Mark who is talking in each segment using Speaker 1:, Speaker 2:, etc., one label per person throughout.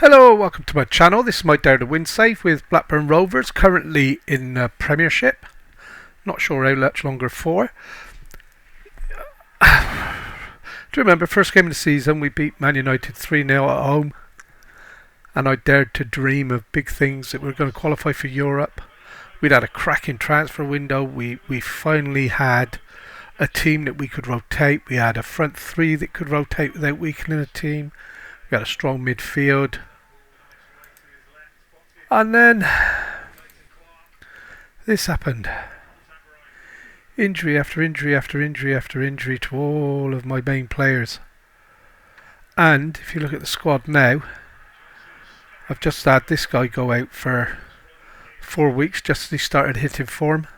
Speaker 1: Hello, welcome to my channel. This is my Dare to Win save with Blackburn Rovers, currently in Premiership. Not sure how much longer for. Do you remember, first game of the season, we beat Man United 3-0 at home. And I dared to dream of big things, that we were going to qualify for Europe. We'd had a cracking transfer window. We finally had a team that we could rotate. We had a front three that could rotate without weakening a team. We had a strong midfield. And then this happened. Injury after injury after injury after injury to all of my main players. And if you look at the squad now, I've just had this guy go out for 4 weeks just as he started hitting form.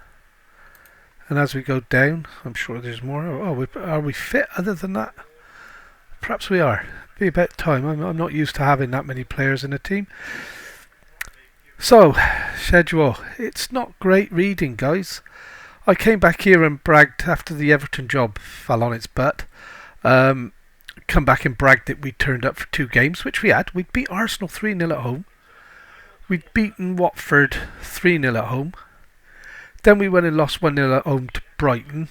Speaker 1: And as we go down, I'm sure there's more. Are we fit other than that? Perhaps we are. Be about time. I'm not used to having that many players in a team. So, schedule. It's not great reading, guys. I came back here and bragged after the Everton job fell on its butt. Come back and bragged that we turned up for 2 games, which we had. We'd beat Arsenal 3-0 at home. We'd beaten Watford 3-0 at home. Then we went and lost 1-0 at home to Brighton.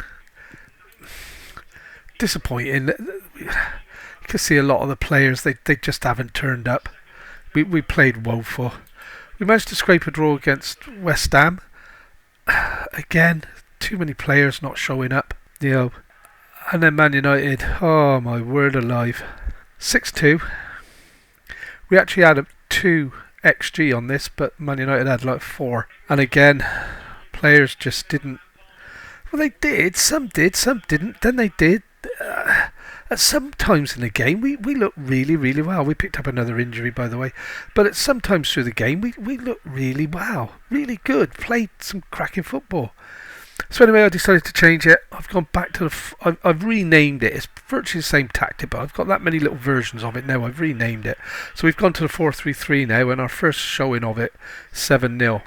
Speaker 1: Disappointing. You can see a lot of the players, they just haven't turned up. We played woeful. We managed to scrape a draw against West Ham. Again, too many players not showing up. And then Man United, oh my word alive. 6-2. We actually had a 2 XG on this, but Man United had like 4. And again, players just didn't. Well, they did. Some didn't. Then they did. At some times in the game, we looked really, really well. We picked up another injury, by the way. But at some times through the game, we looked really well. Really good. Played some cracking football. So anyway, I decided to change it. I've gone back to I've renamed it. It's virtually the same tactic, but I've got that many little versions of it now. I've renamed it. So we've gone to the 4-3-3 now, and our first showing of it, 7-0.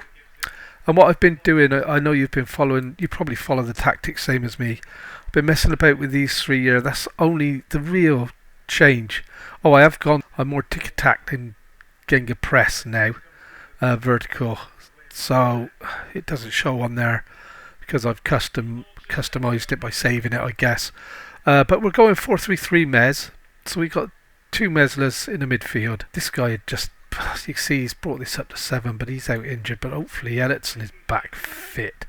Speaker 1: And what I've been doing, I know you've been following, you probably follow the tactics same as me. I've been messing about with these 3 here. That's only the real change. Oh, I have gone, I'm more tick-tack than Genga press now, vertical. So it doesn't show on there because I've customized it by saving it, I guess. But we're going 4-3-3 Mez. So we got 2 Meslers in the midfield. This guy had just, you can see he's brought this up to 7, but he's out injured. But hopefully Elliotson is back fit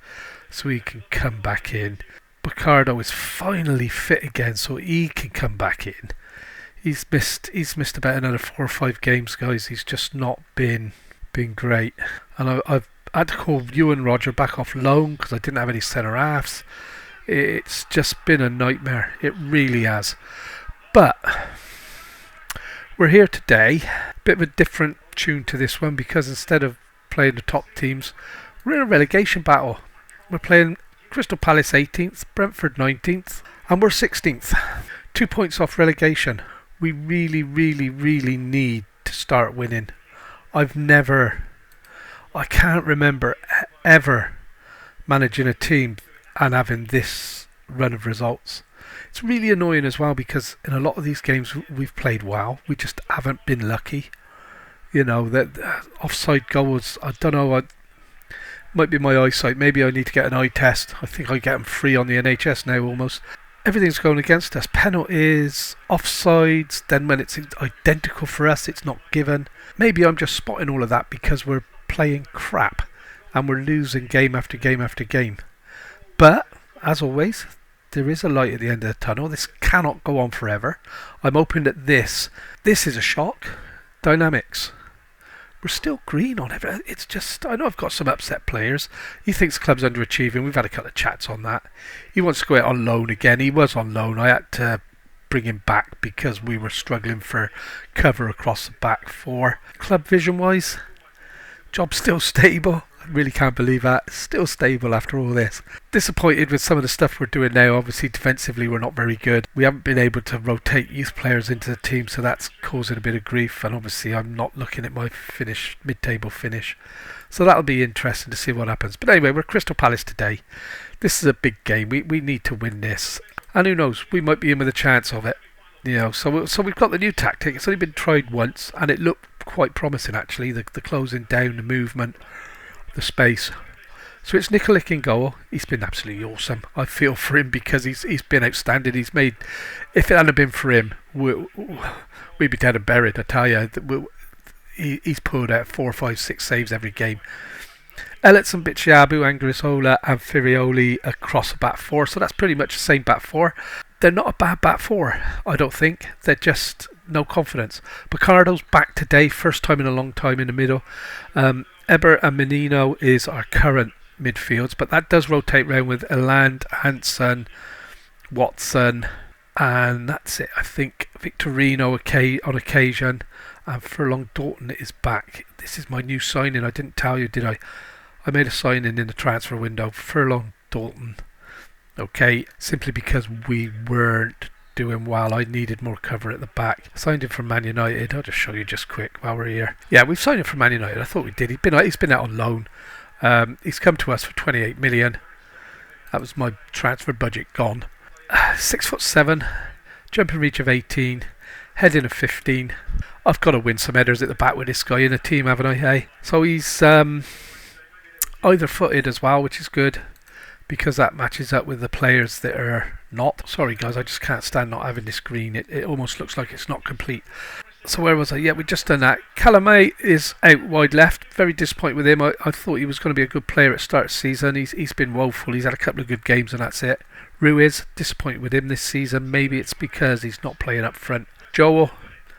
Speaker 1: so he can come back in. Ricardo is finally fit again, so he can come back in. He's missed about another 4 or 5 games, guys. He's just not been great. And I've had to call you and Roger back off loan because I didn't have any centre halves. It's just been a nightmare. It really has. But we're here today. Bit of a different tune to this one because instead of playing the top teams, we're in a relegation battle. We're playing Crystal Palace 18th, Brentford 19th, and we're 16th. 2 points off relegation. We really, really, really need to start winning. I can't remember ever managing a team and having this run of results. It's really annoying as well because in a lot of these games we've played well. We just haven't been lucky. That offside goals, I don't know, might be my eyesight. Maybe I need to get an eye test. I think I get them free on the NHS now almost. Everything's going against us. Penalties, offsides, then when it's identical for us, it's not given. Maybe I'm just spotting all of that because we're playing crap and we're losing game after game after game. But, as always, there is a light at the end of the tunnel. This cannot go on forever. I'm hoping that this is a shock. Dynamics. We're still green on everything. It's just, I know I've got some upset players. He thinks the club's underachieving. We've had a couple of chats on that. He wants to go out on loan again. He was on loan. I had to bring him back because we were struggling for cover across the back four. Club vision wise, job still stable. I really can't believe that. Still stable after all this. Disappointed with some of the stuff we're doing now. Obviously defensively we're not very good. We haven't been able to rotate youth players into the team, so that's causing a bit of grief. And obviously I'm not looking at my mid-table finish. So that'll be interesting to see what happens. But anyway, we're Crystal Palace today. This is a big game. We need to win this. And who knows, we might be in with a chance of it. So we've got the new tactic. It's only been tried once and it looked quite promising actually. The closing down, the movement, the space. So it's Nicolic in goal. He's been absolutely awesome. I feel for him because he's been outstanding. He's made. If it hadn't been for him, we'd be dead and buried. I tell you, he's pulled out 4, 5, 6 saves every game. Elliotson, Bicciabu, Angrisola and Firioli across the back four. So that's pretty much the same back four. They're not a bad back four, I don't think. They're just no confidence. Picardo's back today, first time in a long time in the middle. Ebert and Menino is our current midfields, but that does rotate round with Eland, Hansen, Watson, and that's it. I think Victorino on occasion, and Furlong Dalton is back. This is my new signing. I didn't tell you, did I? I made a signing in the transfer window. Furlong Dalton. Okay, simply because we weren't doing well. I needed more cover at the back. Signed him from Man United. I'll just show you just quick while we're here. Yeah, we've signed him from Man United. I thought we did. He's been out on loan. He's come to us for 28 million. That was my transfer budget gone. 6'7", jumping reach of 18, heading of 15. I've got to win some headers at the back with this guy in the team, haven't I? Hey, so he's either footed as well, which is good because that matches up with the players that are not. Sorry guys, I just can't stand not having this green. It almost looks like it's not complete. So where was I? Yeah, we've just done that. Calamay is out wide left. Very disappointed with him. I thought he was going to be a good player at the start of the season. He's been woeful. He's had a couple of good games and that's it. Ruiz, disappointed with him this season. Maybe it's because he's not playing up front. Joel,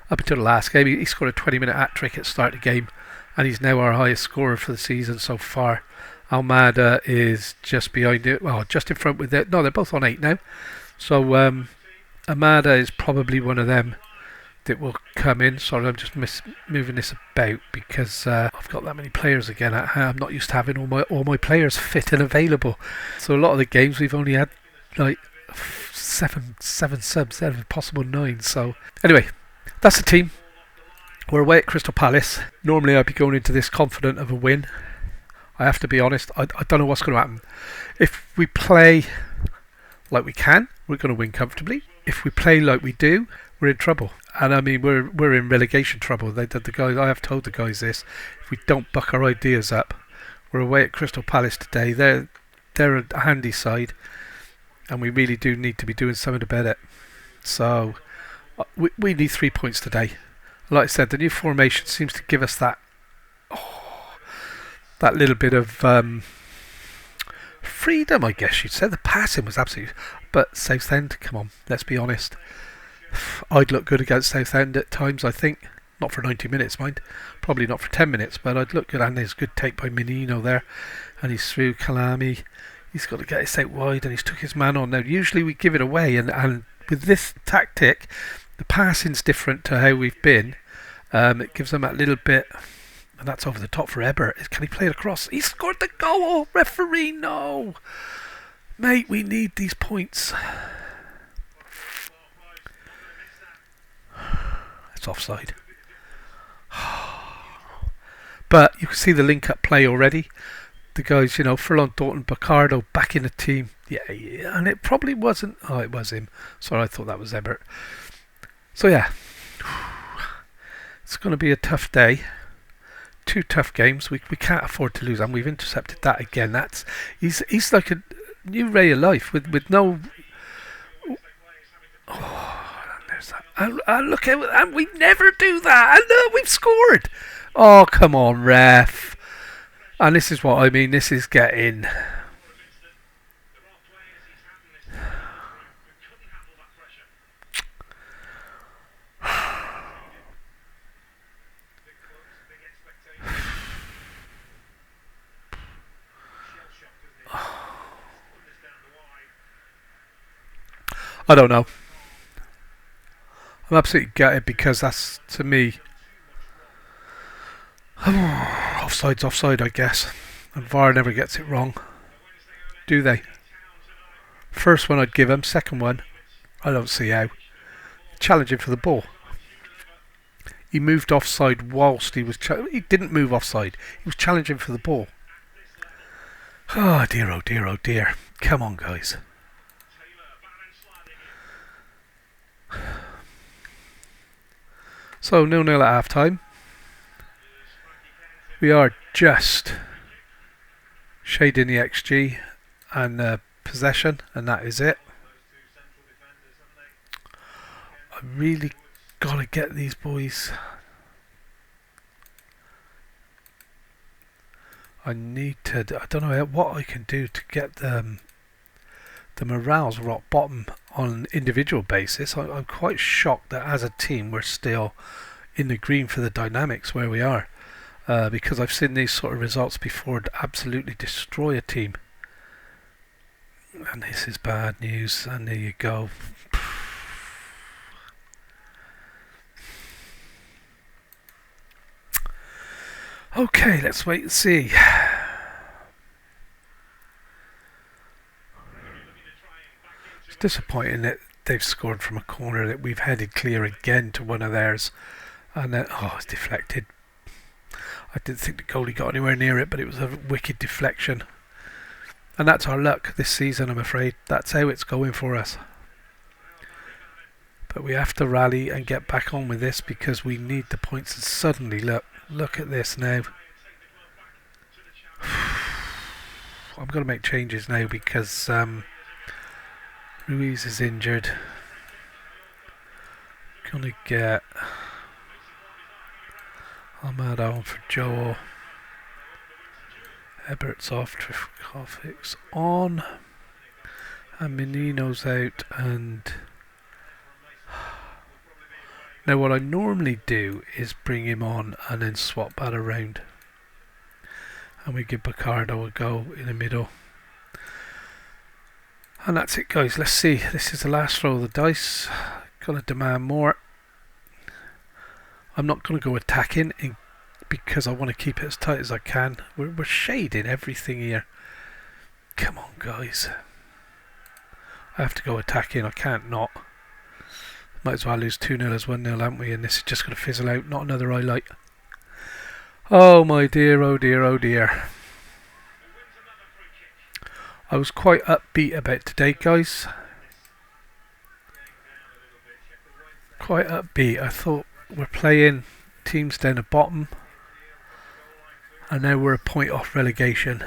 Speaker 1: up until the last game, he scored a 20-minute hat-trick at the start of the game and he's now our highest scorer for the season so far. Almada is just behind it. Well, just in front with it. No, they're both on 8 now. So Almada is probably one of them that will come in. Sorry, I'm just moving this about because I've got that many players again. I'm not used to having all my players fit and available. So a lot of the games we've only had like seven subs out of possible 9. So anyway, that's the team. We're away at Crystal Palace. Normally I'd be going into this confident of a win. I have to be honest, I don't know what's going to happen. If we play like we can, we're going to win comfortably. If we play like we do, we're in trouble. And I mean, we're in relegation trouble. The guys, I have told the guys this. If we don't buck our ideas up, we're away at Crystal Palace today. They're a handy side, and we really do need to be doing something about it. So we need 3 points today. Like I said, the new formation seems to give us that little bit of freedom, I guess you'd say. The passing was absolutely... But Southend, come on, let's be honest. I'd look good against Southend at times, I think. Not for 90 minutes, mind. Probably not for 10 minutes, but I'd look good. And there's a good take by Menino there. And he's through Kalami. He's got to get us out wide, and he's took his man on. Now, usually we give it away, and with this tactic, the passing's different to how we've been. It gives them that little bit... And that's over the top for Ebert. Can he play it across? He scored the goal! Referee, no! Mate, we need these points. It's offside. But you can see the link-up play already. The guys, Furlong, Dalton, Picardo back in the team. Yeah, and it probably wasn't... Oh, it was him. Sorry, I thought that was Ebert. So, yeah. It's going to be a tough day. 2 tough games. We can't afford to lose, and we've intercepted that again. He's like a new ray of life with no. Oh, there's that. And look at, and we never do that. And we've scored. Oh, come on, ref. And this is what I mean. This is getting. I don't know. I'm absolutely gutted because that's, to me, offside's offside, I guess. And VAR never gets it wrong. Do they? First one I'd give him. Second one, I don't see how. Challenging for the ball. He moved offside whilst he was... he didn't move offside. He was challenging for the ball. Oh dear, oh dear, oh dear. Come on, guys. So 0-0 at half time. We are just shading the XG and possession, and that is it. I really gotta get these boys. I need to. I don't know what I can do to get the morale's rock bottom on an individual basis. I'm quite shocked that as a team we're still in the green for the dynamics where we are, because I've seen these sort of results before to absolutely destroy a team. And this is bad news, and there you go. Okay, let's wait and see. It's disappointing that they've scored from a corner that we've headed clear again to one of theirs, and then it's deflected. I didn't think the goalie got anywhere near it, but it was a wicked deflection. And that's our luck this season, I'm afraid. That's how it's going for us. But we have to rally and get back on with this because we need the points. And suddenly, look at this now. I'm going to make changes now because Ruiz is injured. Going to get Ahmad on for Joel. Ebert's off, Trikovic's on, and Menino's out. And now what I normally do is bring him on and then swap that around, and we give Bacardo a go in the middle. And that's it, guys. Let's see. This is the last throw of the dice. Gonna demand more. I'm not gonna go attacking because I want to keep it as tight as I can. We're shading everything here. Come on, guys. I have to go attacking. I can't not. Might as well lose 2-0 as 1-0, haven't we? And this is just going to fizzle out. Not another highlight. Oh my dear, oh dear, oh dear. I was quite upbeat about today, guys. Quite upbeat. I thought we're playing teams down the bottom, and now we're a point off relegation.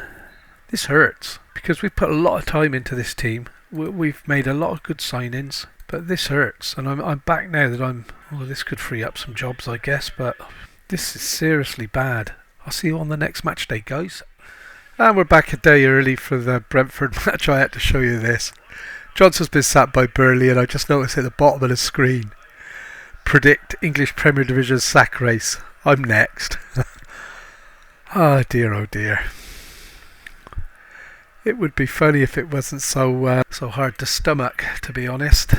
Speaker 1: This hurts because we've put a lot of time into this team. We've made a lot of good signings, but this hurts. And I'm back now that this could free up some jobs, I guess, but this is seriously bad. I'll see you on the next match day, guys. And we're back a day early for the Brentford match. I had to show you this. Johnson's been sacked by Burnley, and I just noticed at the bottom of the screen, predict English Premier Division sack race. I'm next. Oh dear, oh dear. It would be funny if it wasn't so hard to stomach, to be honest.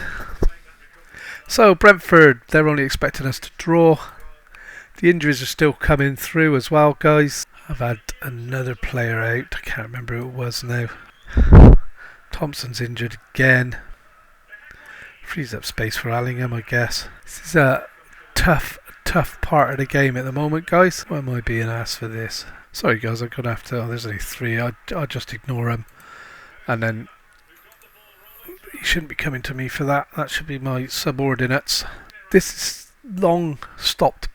Speaker 1: So Brentford, they're only expecting us to draw. The injuries are still coming through as well, guys. I've had another player out. I can't remember who it was now. Thompson's injured again. Frees up space for Allingham, I guess. This is a tough part of the game at the moment, guys. Why am I being asked for this? Sorry, guys, I'm going to have to... there's only 3. I'll just ignore them. And then... you shouldn't be coming to me for that. That should be my subordinates. This is long stopped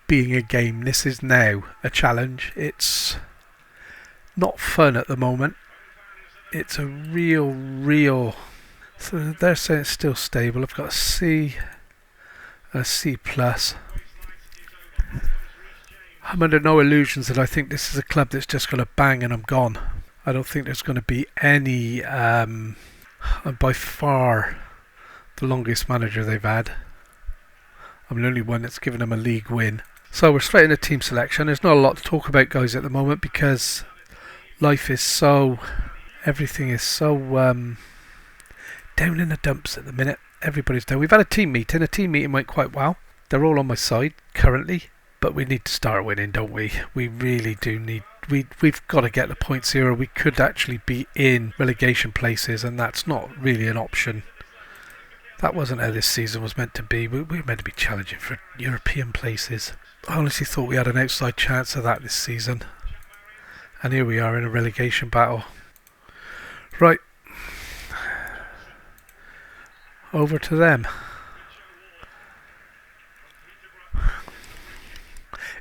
Speaker 1: being a game. This is now a challenge. It's not fun at the moment. It's a real... So they're saying it's still stable. I've got a C, a C+. I'm under no illusions that I think this is a club that's just going to bang and I'm gone. I don't think there's going to be any... I'm by far the longest manager they've had. I'm the only one that's given them a league win. So we're straight into team selection. There's not a lot to talk about, guys, at the moment because life is so... everything is so down in the dumps at the minute. Everybody's down. We've had a team meeting. A team meeting went quite well. They're all on my side currently. But we need to start winning, don't we? We really do need... We've got to get the points here or we could actually be in relegation places, and that's not really an option. That wasn't how this season was meant to be. We were meant to be challenging for European places. I honestly thought we had an outside chance of that this season. And here we are in a relegation battle. Right. Over to them.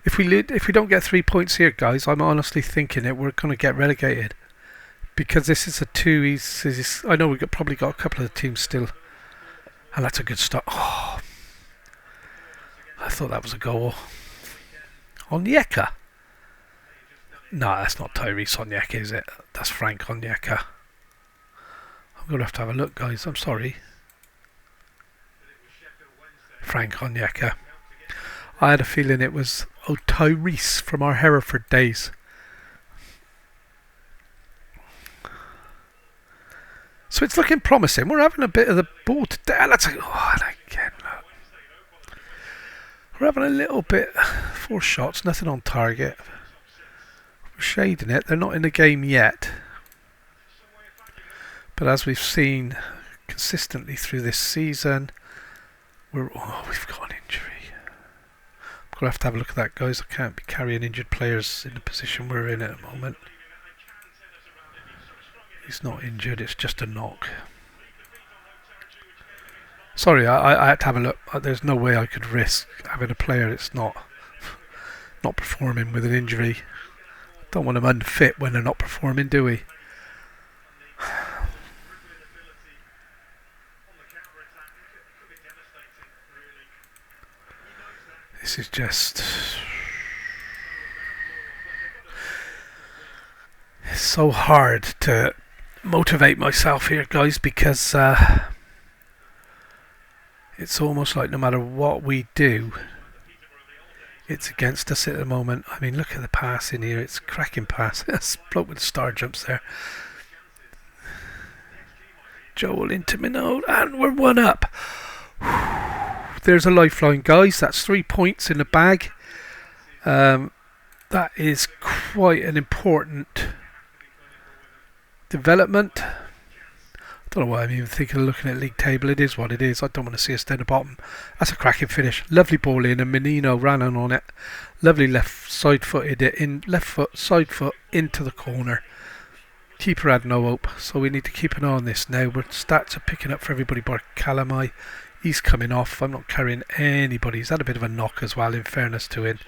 Speaker 1: If we don't get 3 points here, guys, I'm honestly thinking that we're going to get relegated because this is a two. I know we've probably got a couple of teams still, and that's a good start. Oh, I thought that was a goal. Onyeka. No, that's not Tyrese Onyeka, is it? That's Frank Onyeka. I'm going to have a look, guys. I'm sorry. Frank Onyeka. I had a feeling it was Tyrese from our Hereford days. So it's looking promising. We're having a bit of the ball today. And again, look. We're having a little bit. 4 shots, nothing on target. We're shading it. They're not in the game yet. But as we've seen consistently through this season, we've got an injury. I'm going to have a look at that, guys. I can't be carrying injured players in the position we're in at the moment. He's not injured, it's just a knock. Sorry, I had to have a look. There's no way I could risk having a player that's not performing with an injury. Don't want them unfit when they're not performing, do we? This is just... It's so hard to motivate myself here, guys, because it's almost like no matter what we do, it's against us at the moment. I mean, look at the pass in here. It's a cracking pass. That's bloke with the star jumps there. Joel into Minot, and we're 1 up. There's a lifeline, guys. That's 3 points in the bag. That is quite an important development. I don't know why I'm even thinking of looking at league table. It is what it is. I don't want to see us down the bottom. That's a cracking finish. Lovely ball in, and Menino ran on it. Lovely left side footed it in. Side foot into the corner. Keeper had no hope, so we need to keep an eye on this now. But stats are picking up for everybody but Calamai. He's coming off. I'm not carrying anybody. He's had a bit of a knock as well, in fairness to him.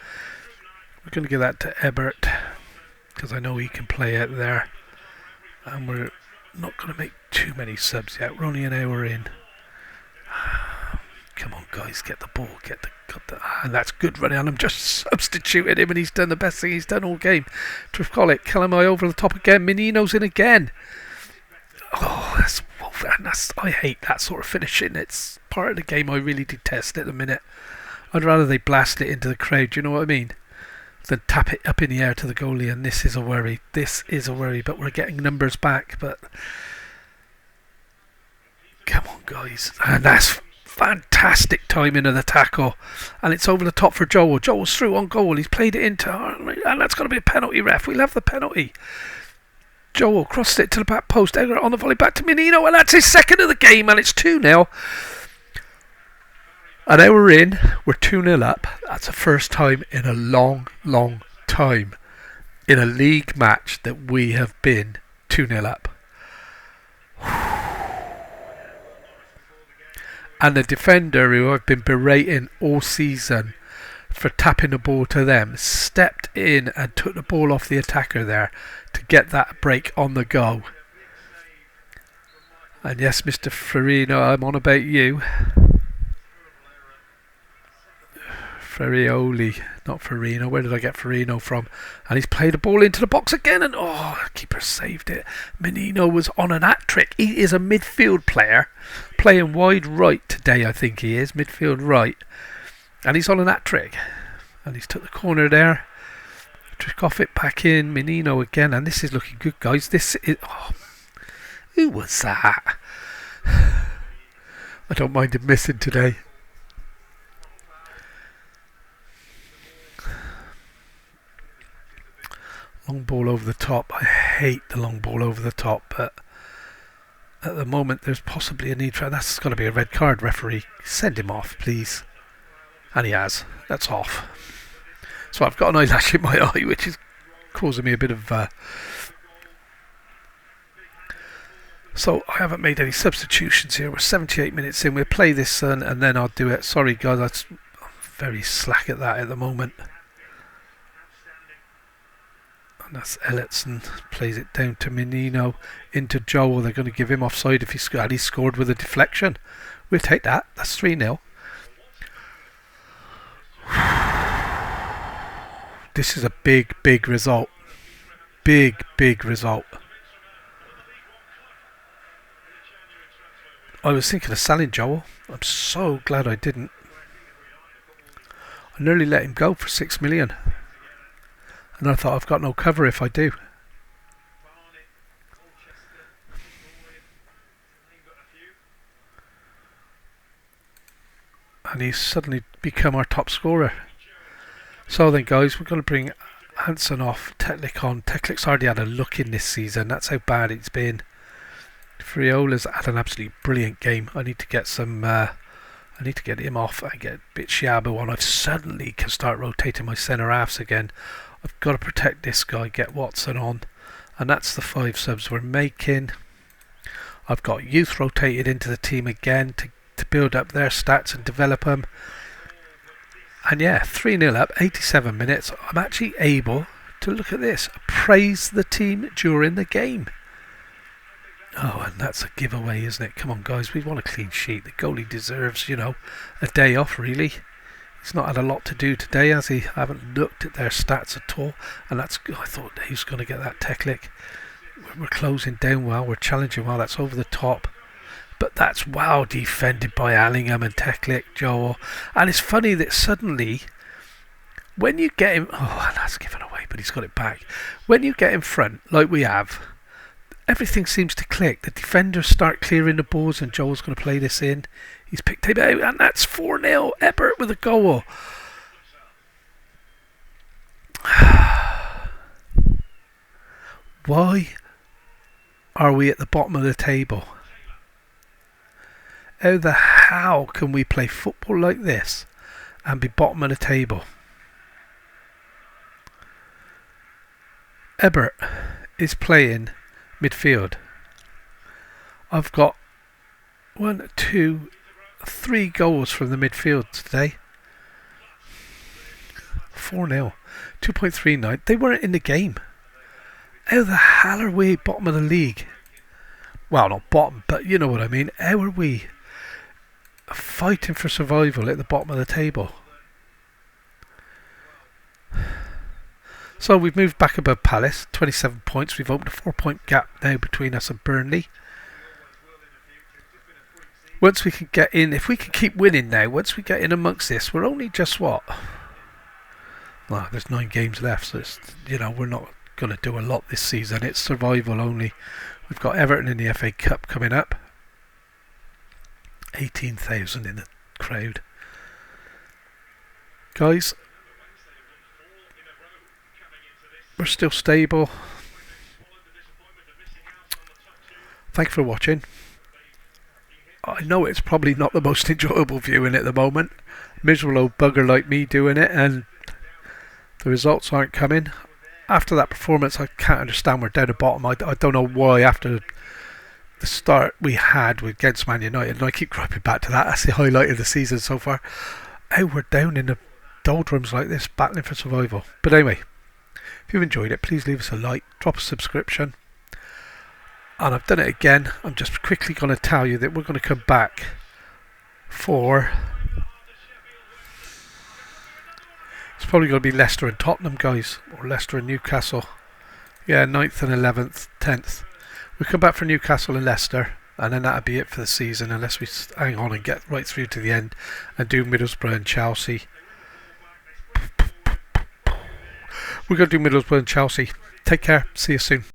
Speaker 1: We're going to give that to Ebert because I know he can play out there. And we're not going to make too many subs yet. We're only an hour in. Come on, guys, get the ball. And that's good running. And I'm just substituting him, and he's done the best thing he's done all game. Trifcolic, Calamai over the top again. Menino's in again. Oh, I hate that sort of finishing. It's part of the game I really detest at the minute. I'd rather they blast it into the crowd, you know what I mean? Than tap it up in the air to the goalie, and this is a worry. But we're getting numbers back. But come on, guys. And that's fantastic timing of the tackle. And it's over the top for Joel. Joel's through on goal. He's played it into, and that's got to be a penalty, ref. We'll have the penalty. Joel crossed it to the back post. Egger on the volley back to Menino, and that's his second of the game, and it's 2-0. An hour in, we're 2-0 up. That's the first time in a long, long time in a league match that we have been 2-0 up. And the defender, who I've been berating all season for tapping the ball to them, stepped in and took the ball off the attacker there to get that break on the go. And yes, Mr. Farino, I'm on about you. Ferrioli, not Farino. Where did I get Farino from? And he's played the ball into the box again, and keeper saved it. Menino was on an hat-trick. He is a midfield player, playing wide right today, I think he is, midfield right. And he's on an hat-trick. And he's took the corner there. Trick off it back in. Menino again. And this is looking good, guys. This is... who was that? I don't mind him missing today. Long ball over the top. I hate the long ball over the top, but at the moment there's possibly a need for... That's got to be a red card, referee. Send him off, please. And he has. That's off. So I've got an eyelash in my eye, which is causing me a bit of... So I haven't made any substitutions here. We're 78 minutes in. We'll play this and then I'll do it. Sorry, guys. I'm very slack at that at the moment. And that's Ellison, plays it down to Menino, into Joel. They're going to give him offside if he scored with a deflection. We'll take that. That's 3-0. This is a big, big result. Big, big result. I was thinking of selling Joel. I'm so glad I didn't. I nearly let him go for 6 million. And I thought I've got no cover if I do. And he's suddenly become our top scorer. So then guys, we're going to bring Hansen off, Teklik on. Teklik's already had a look in this season. That's how bad it's been. Friola's had an absolutely brilliant game. I need to get some... I need to get him off and get a bit Shiabu on. I've suddenly can start rotating my centre halves again. I've got to protect this guy, get Watson on. And that's the 5 subs we're making. I've got youth rotated into the team again to build up their stats and develop them. And yeah, 3-0 up, 87 minutes. I'm actually able to look at this. Praise the team during the game. Oh, and that's a giveaway, isn't it? Come on, guys, we want a clean sheet. The goalie deserves, a day off, really. He's not had a lot to do today, has he? I haven't looked at their stats at all. And I thought he was going to get that Teklik. We're closing down well. We're challenging well. That's over the top. But that's well defended by Allingham and Teklik, Joel. And it's funny that suddenly, when you get him... Oh, that's given away, but he's got it back. When you get in front, like we have, everything seems to click. The defenders start clearing the balls and Joel's going to play this in. He's picked him out, and that's 4-0. Ebert with a goal. Why are we at the bottom of the table? How the hell can we play football like this and be bottom of the table? Ebert is playing midfield. I've got 1, 2, 3 goals from the midfield today. 4-0. 2.39. They weren't in the game. How the hell are we bottom of the league? Well, not bottom, but you know what I mean. How are we fighting for survival at the bottom of the table? So we've moved back above Palace, 27 points. We've opened a 4-point gap now between us and Burnley. Once we can get in, if we can keep winning now, once we get in amongst this, we're only just what? Well, there's 9 games left, so it's, we're not going to do a lot this season. It's survival only. We've got Everton in the FA Cup coming up. 18,000 in the crowd. Guys, we're still stable. Thanks for watching. I know it's probably not the most enjoyable viewing at the moment. Miserable old bugger like me doing it, and the results aren't coming. After that performance, I can't understand we're down the bottom. I don't know why after the start we had against Man United, and I keep griping back to that. That's the highlight of the season so far. How we're down in the doldrums like this, battling for survival. But anyway, if you've enjoyed it, please leave us a like, drop a subscription. And I've done it again. I'm just quickly going to tell you that we're going to come back for... It's probably going to be Leicester and Tottenham, guys. Or Leicester and Newcastle. Yeah, 9th and 11th, 10th. We'll come back for Newcastle and Leicester. And then that'll be it for the season. Unless we hang on and get right through to the end. And do Middlesbrough and Chelsea. We're going to do Middlesbrough and Chelsea. Take care. See you soon.